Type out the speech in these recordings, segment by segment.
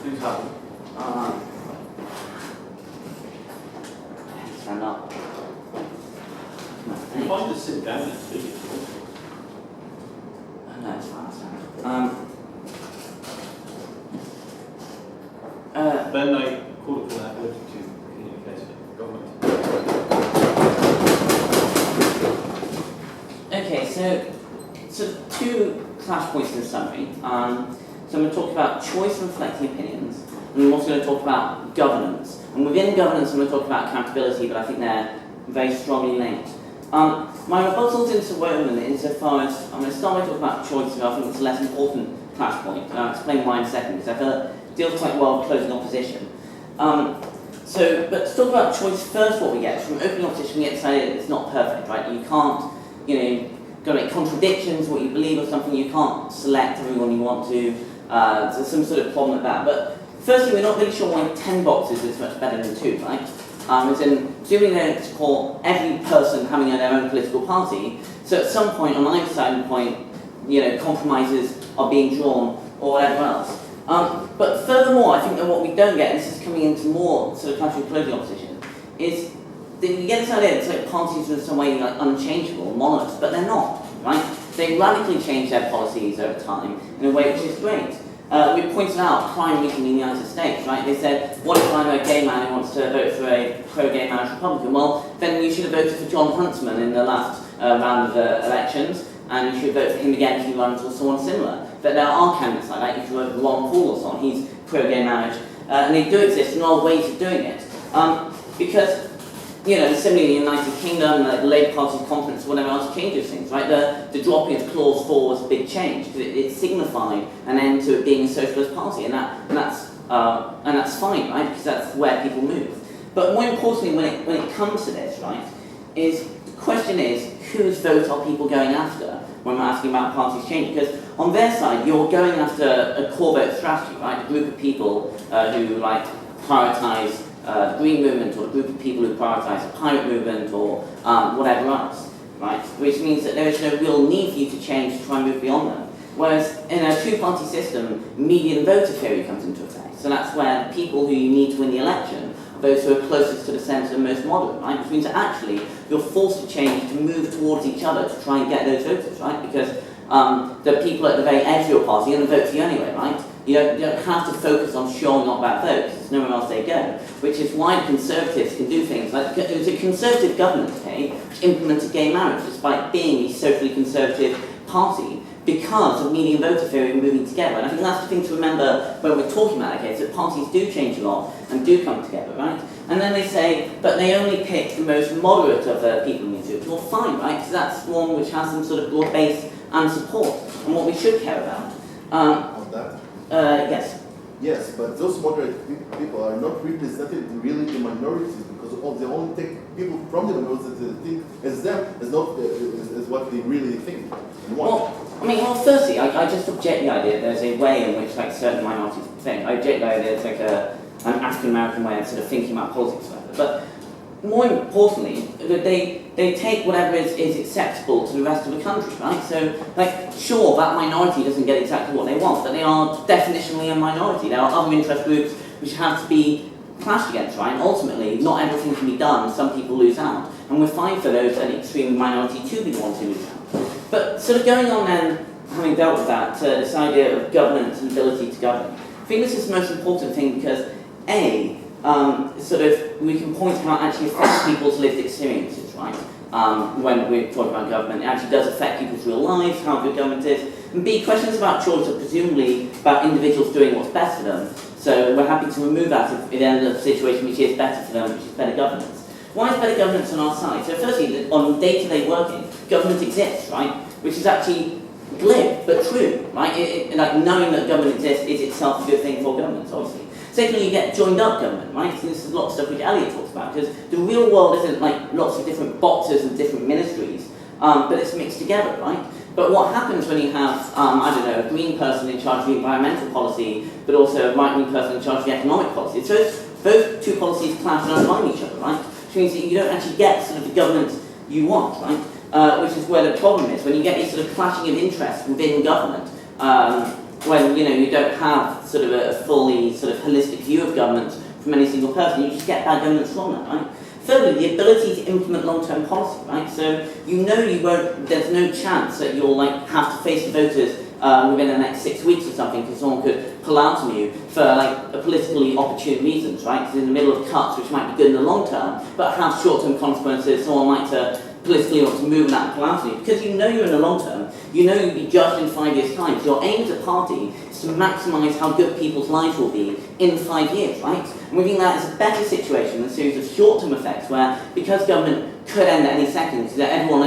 Who's having? Stand up. If I just sit down and speak, No, it's fine, it's fine. then they call it for that ability to communicate with government. Okay, so two clash points in the summary. So I'm going to talk about choice and reflecting opinions, and I'm also going to talk about governance. And within governance, I'm going to talk about accountability, but I think they're very strongly linked. My rebuttals into Woman insofar as I'm going to start by talking about choice, because I think it's a less important clash point, and I'll explain why in a second, because I feel it deals quite well with closing opposition. But to talk about choice first, what we get from opening opposition, we get this idea that it's not perfect, right? You can't, got to make contradictions, what you believe or something, you can't select everyone you want to. There's some sort of problem with that. But firstly, we're not really sure why 10 boxes is much better than 2, right? As in, presumably they support every person having their own political party, so at some point, on either side of the point, compromises are being drawn or whatever else. But furthermore, I think that what we don't get, and this is coming into more sort of country closing opposition, is that you get this idea that like, parties are in some way like unchangeable, monoliths, but they're not, right? They radically change their policies over time in a way which is great. We pointed out crime recently in the United States, right? They said, what if I'm a gay man who wants to vote for a pro-gay marriage Republican? Well, then you should have voted for John Huntsman in the last round of the elections, and you should vote for him again if he runs or someone similar. But there are candidates like that. You should vote for Ron Paul or someone. He's pro-gay marriage. And they do exist, and there are ways of doing it. Because, similarly in the United Kingdom, the Labour Party's conference, whatever else changes things, right? The dropping of Clause 4 was a big change, because it signified an end to it being a socialist party, and that's fine, right? Because that's where people move. But more importantly, when it comes to this, right, is the question is, whose vote are people going after when we're asking about parties changing? Because on their side, you're going after a core vote strategy, right? A group of people who prioritise the Green Movement, or a group of people who prioritise the pirate movement, or whatever else, right? Which means that there is no real need for you to change to try and move beyond them. Whereas in a two-party system, median voter theory comes into effect. So that's where the people who you need to win the election are those who are closest to the centre and most moderate, right? Which means that actually you're forced to change to move towards each other to try and get those voters, right? Because the people at the very edge of your party are going to vote for you anyway, right? You don't have to focus on showing off that vote, because there's nowhere else they go. Which is why the Conservatives can do things like, it was a Conservative government, okay, which implemented gay marriage despite being a socially conservative party, because of median voter theory and moving together. And I think that's the thing to remember when we're talking about it, okay, so parties do change a lot and do come together, right? And then they say, but they only pick the most moderate of the people in the Well, fine, right? Because that's one which has some sort of broad base and support, and what we should care about. On that? Yes. Yes, but those moderate people are not represented really the minorities, because they only take people from the minorities that think as them, as what they really think and want. Well, firstly, I just object the idea that there's a way in which certain minorities think. I object the idea that it's an African-American way of sort of thinking about politics. But more importantly, they take whatever is acceptable to the rest of the country, right? So, sure, that minority doesn't get exactly what they want, but they are definitionally a minority. There are other interest groups which have to be clashed against, right? And ultimately, not everything can be done. Some people lose out. And we're fine for those an extreme minority to be the ones who lose out. But sort of going on then, having dealt with that, this idea of governance and ability to govern, I think this is the most important thing because, A, we can point how it actually affects people's lived experiences, right? When we're talking about government, it actually does affect people's real lives, how good government is. And B, questions about choice are presumably about individuals doing what's best for them. So we're happy to remove that if it ends up a situation which is better for them, which is better governance. Why is better governance on our side? So firstly, on day-to-day working, government exists, right? Which is actually glib, but true, right? Knowing that government exists is itself a good thing for government, obviously. Secondly, you get joined up government, right? So this is a lot of stuff which Elliot talks about, because the real world isn't lots of different boxes and different ministries, but it's mixed together, right? But what happens when you have, a green person in charge of the environmental policy, but also a right-wing person in charge of the economic policy? So those two policies clash and undermine each other, right? Which means that you don't actually get sort of the government you want, right? Which is where the problem is. When you get these sort of clashing of interests within government, when you don't have sort of a fully sort of holistic view of government from any single person. You just get bad governance from that, right? Thirdly, the ability to implement long-term policy, right? So you won't. There's no chance that you'll have to face the voters within the next 6 weeks or something, because someone could pull out on you for a politically opportune reasons, right? Because in the middle of cuts, which might be good in the long term, but have short-term consequences, someone might politically want to move that and pull out on you. Because you're in the long term, you'll be judged in 5 years' time. So your aim as a party is to maximise how good people's lives will be in 5 years, right? And we think that is a better situation than a series of short-term effects where, because government could end at any second, because everyone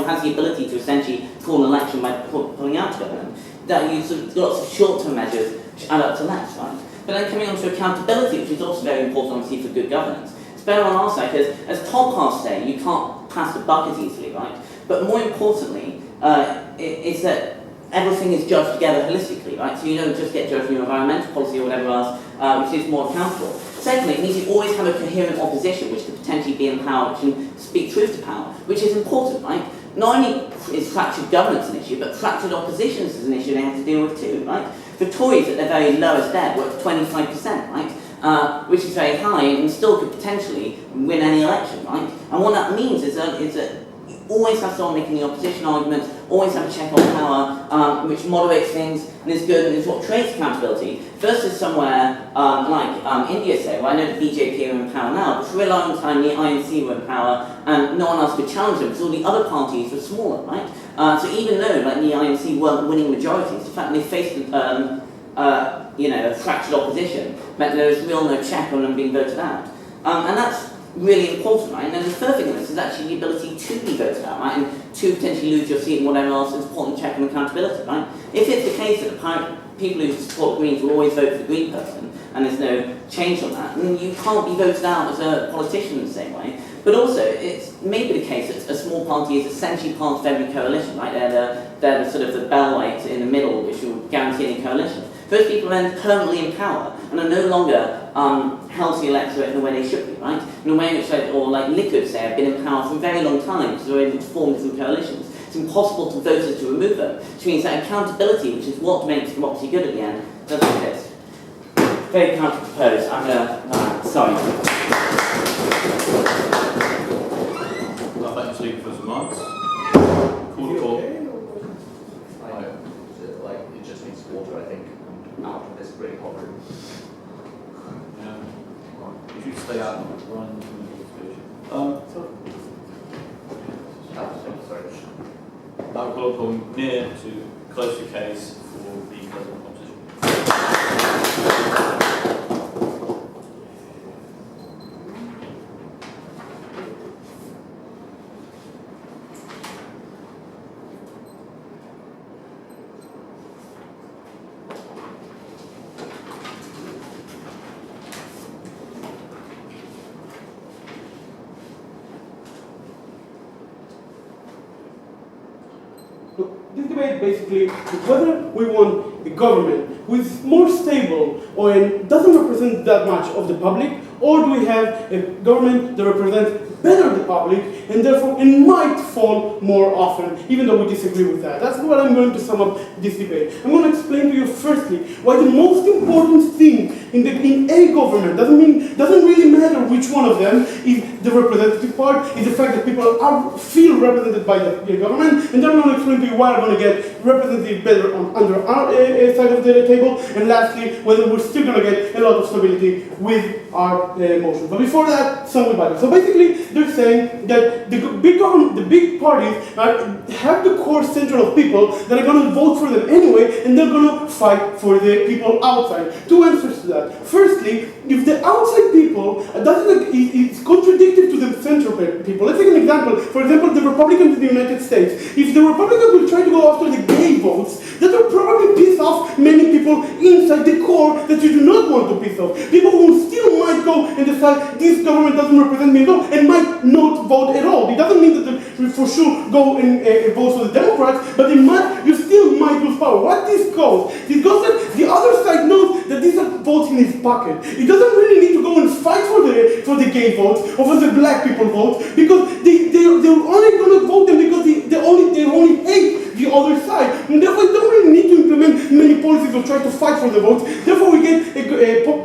has the ability to essentially call an election by pulling out government, that you sort of lots of short-term measures which add up to less, right? But then coming on to accountability, which is also very important, obviously, for good governance. It's better on our side, because as Todd passed say, you can't pass the bucket easily, right? But more importantly, is that everything is judged together holistically, right? So you don't just get judged on your environmental policy or whatever else, which is more accountable. Secondly, it means you always have a coherent opposition, which could potentially be in power, which can speak truth to power, which is important, right? Not only is fractured governance an issue, but fractured opposition is an issue they have to deal with too, right? The Tories at their very lowest ebb were at 25%, right? Which is very high and still could potentially win any election, right? And what that means is that you always have someone making the opposition argument, always have a check on power, which moderates things and is good and is what creates accountability, versus somewhere like India, say, where I know the BJP are in power now, but for a long time the INC were in power and no one else could challenge them because all the other parties were smaller, right? So even though the INC weren't winning majorities, the fact that they faced a fractured opposition meant there was no check on them being voted out. And that's really important, right? And then the third thing of this is actually the ability to be voted out, right? And to potentially lose your seat and whatever else is important check on accountability, right? If it's the case that the people who support the Greens will always vote for the Green person, and there's no change on that, then you can't be voted out as a politician in the same way. But also, it's maybe the case that a small party is essentially part of every coalition, right? They're the sort of the bellweight in the middle, which will guarantee any coalition. Those people are then permanently in power and are no longer held to the electorate in the way they should be, right? In a way in which, Likud, say, have been in power for a very long time because they're able to form different coalitions. It's impossible for voters to remove them, which means that accountability, which is what makes democracy good at the end, doesn't exist. Very counter-proposed. I'm going to... sorry. Well, thanks, Steve, for some marks. Call the call. It just needs water, I think, out of this really hot room. Yeah. You should stay out and run from the Sorry. I'll call upon Near to close the case for the present opposition. This debate basically is whether we want a government who is more stable or doesn't represent that much of the public, or do we have a government that represents better the public and therefore it might fall more often, even though we disagree with that. That's what I'm going to sum up this debate. I'm going to explain to you firstly why the most important thing in a government doesn't really matter which one of them is the representative part, is the fact that people feel represented by the government, and then I'm going to explain to you why I'm going to get representative better under our side of the table, and lastly, whether we're still going to get a lot of stability with our motion. But before that, some rebuttal. So basically, they're saying that the big parties have the core center of people that are going to vote for them anyway, and they're going to fight for the people outside. Two answers to that. Firstly, if the outside people it's contradictory to the central people. Let's take an example. For example, the Republicans in the United States. If the Republicans will try to go after the gay votes, that will probably piss off many people inside the core that you do not want to piss off. People who still might go and decide this government doesn't represent me at all and might not vote at all. It doesn't mean that they for sure go and vote for the Democrats, but you still might lose power. What this goes? This goes that the other side knows that these are votes in his pocket. It doesn't really need to go and fight for the gay votes or for the black people votes, because they're only going to vote them because they only hate the other side. And therefore, they don't really need to implement many will try to fight for the votes. Therefore, we get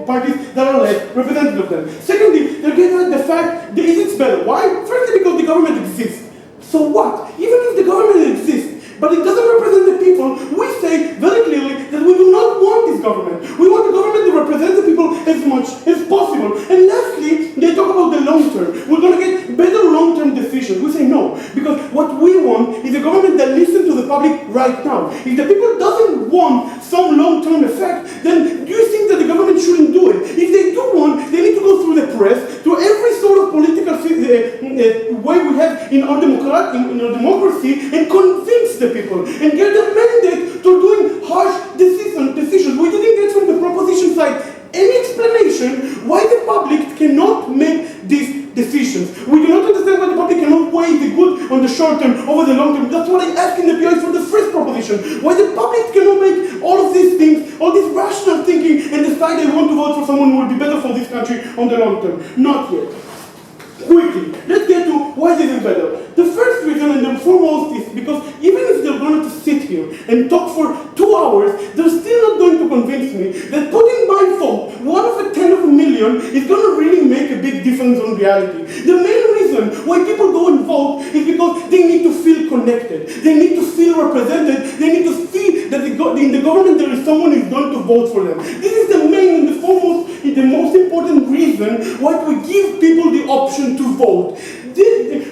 parties that are less representative of them. Secondly, they're getting at the fact that it's better. Why? Firstly, because the government exists. So what? Even if the government exists, but it doesn't represent the people, we say very clearly that we do not want this government. We want the government to represent the people as much as possible. And lastly, they talk about the long term. We're going to get better long-term decisions. We say no, because what we want is a government that listens to the public right now. If the people doesn't want some long-term effect, then do you think that the government shouldn't do it? If they do want, they need to go through the press, through every sort of political way we have in our democracy, and convince the people and get a mandate to doing harsh decisions. We didn't get from the proposition side any explanation why the public cannot make these decisions. We do not understand why the public cannot weigh the good on the short term over the long term. That's what I asked in the PI for the first proposition. Why the public cannot make all of these things, all this rational thinking, and decide they want to vote for someone who will be better for this country on the long term. Not yet. Quickly, let's get to why this is better. The first reason and the foremost is because even if they're going to sit here and talk for 2 hours, they're still not going to convince me that putting my vote, 1 of a 10 of a million, is going to really make a big difference on reality. The main reason why people go and vote is because they need to feel connected. They need to feel represented. They need to see that in the government there is someone who is going to vote for them. This is the main and the foremost, the most important reason why we give people the option to vote.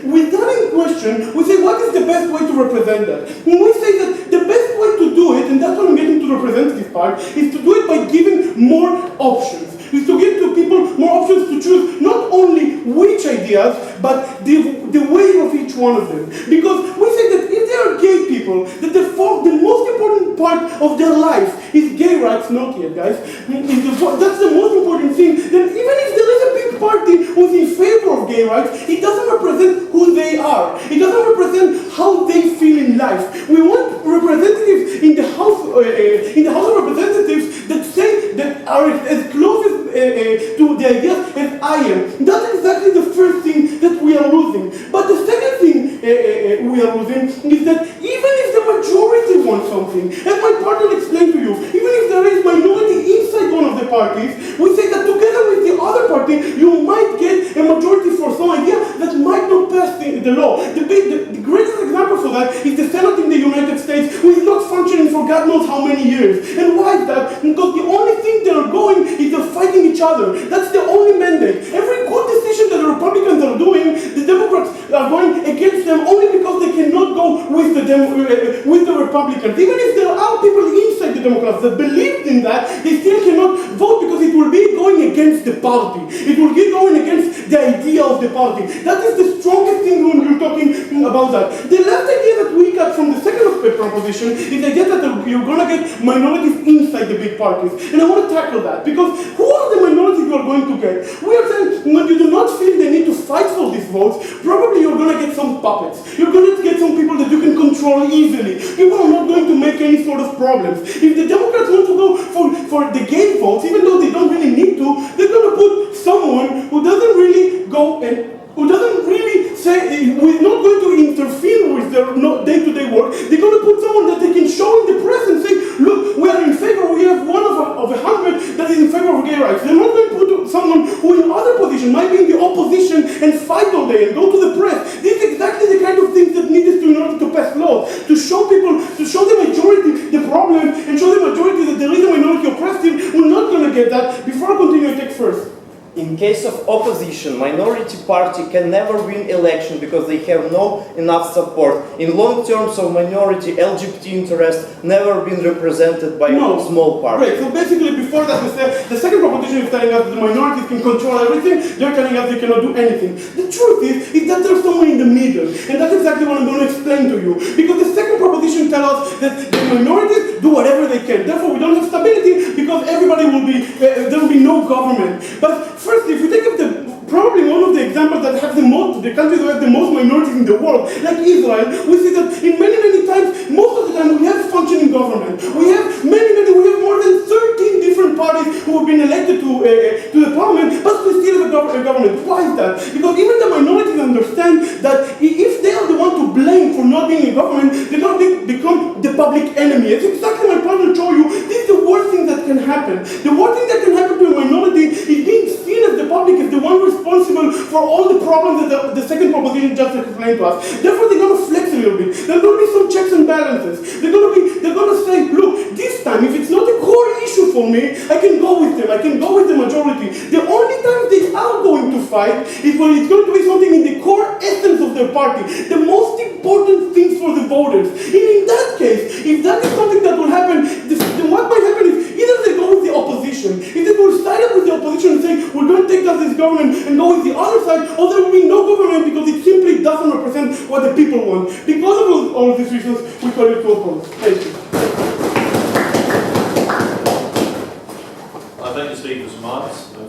With that in question, we say what is the best way to represent that? When we say that the best way to do it, and that's what I'm getting to the representative part, is to do it by giving more options. Is to give to people more options to choose not only which ideas, but the way of each one of them. Because we say that if they are gay people, that the most important part of their life is gay rights, not yet guys, that's the most important thing, then even if there is a big party who's in favor of gay rights, it doesn't represent who they are. It doesn't represent how they feel in life. We want representatives in the House of Representatives that say that are as close to the ideas as I am. That's exactly the first thing that we are losing. But the second thing we are losing is that even if the majority wants something, as my partner explained to you, even if there is minority inside one of the parties, we say that together with the other party, you might get a majority for some idea that might not pass the law. The greatest example for that is the Senate in the United States, who is not functioning for God knows how many years. And why is that? Because the only thing they are going is they're fighting each other. That's the only mandate. Every good decision that the Republicans are doing, the Democrats are going against them only because they cannot go with the Republicans. Even if there are people inside the Democrats that believe in that, they still cannot vote because it will be going against the party. It will be going against the idea of the party. That is the strongest thing when you're talking about that. The last idea that we got from the second proposition is the idea that you're going to get minorities inside the big parties. And I want to tackle that because who are the minorities you are going to get? We are saying when you do not feel the need to fight for these votes, probably you're going to get some puppets. You're going to get some people that you can control easily. People are not going to make any sort of problems. If the Democrats want to go for the gay votes, even though they don't really need to, they're going to put someone who doesn't really go and who doesn't really say, who is not going to interfere with their day-to-day work. They're going to put someone that they can show in the press and say, look, we are in favor, we have one of 100 that is in favor of gay rights. They're not going to put someone who in other position might be in the opposition and fight all day and go to the press. This is exactly the kind of things that needed to in order to pass laws, to show people, to show the majority the problem and show the majority that there is a minority oppressed. We're not going to get that. Before I continue, I take first. In case of opposition, minority party can never win election because they have no enough support. In long terms of minority, LGBT interest never been represented by a small party. Right, so basically before that the second proposition is telling us that the minorities can control everything, they're telling us they cannot do anything. The truth is that there's someone in the middle, and that's exactly what I'm going to explain to you. Because the second proposition tells us that the minorities do whatever they can. Therefore we don't have stability because everybody will be, there will be no government. But firstly, if you think of probably one of the examples that have the countries that have the most minorities in the world, like Israel, we see that in many times, most of the time we have functioning government. We have more than 13 different parties who have been elected to the parliament, but we still have a government. Why is that? Because even the minorities understand that if they are the one to blame for not being a government, they're going to become the public enemy. It's exactly my partner told you. This is the worst can happen. The worst thing that can happen to a minority is being seen as the public as the one responsible for all the problems that the second proposition just explained to us. Therefore, they're going to flex a little bit. There's going to be some checks and balances. They're going to say, look, this time, if it's not a core issue for me, I can go with them. I can go with the majority. The only time they are going to fight is when it's going to be something in the core essence of their party. The most important things for the voters. And in that case, if that is something that will happen, then what might happen is either they go with the opposition, if they will side up with the opposition and say, we're going to take down this government and go with the other side, or there will be no government because it simply doesn't represent what the people want. Because of all of these reasons, we call it to oppose. Thank you. I thank the speakers' remarks.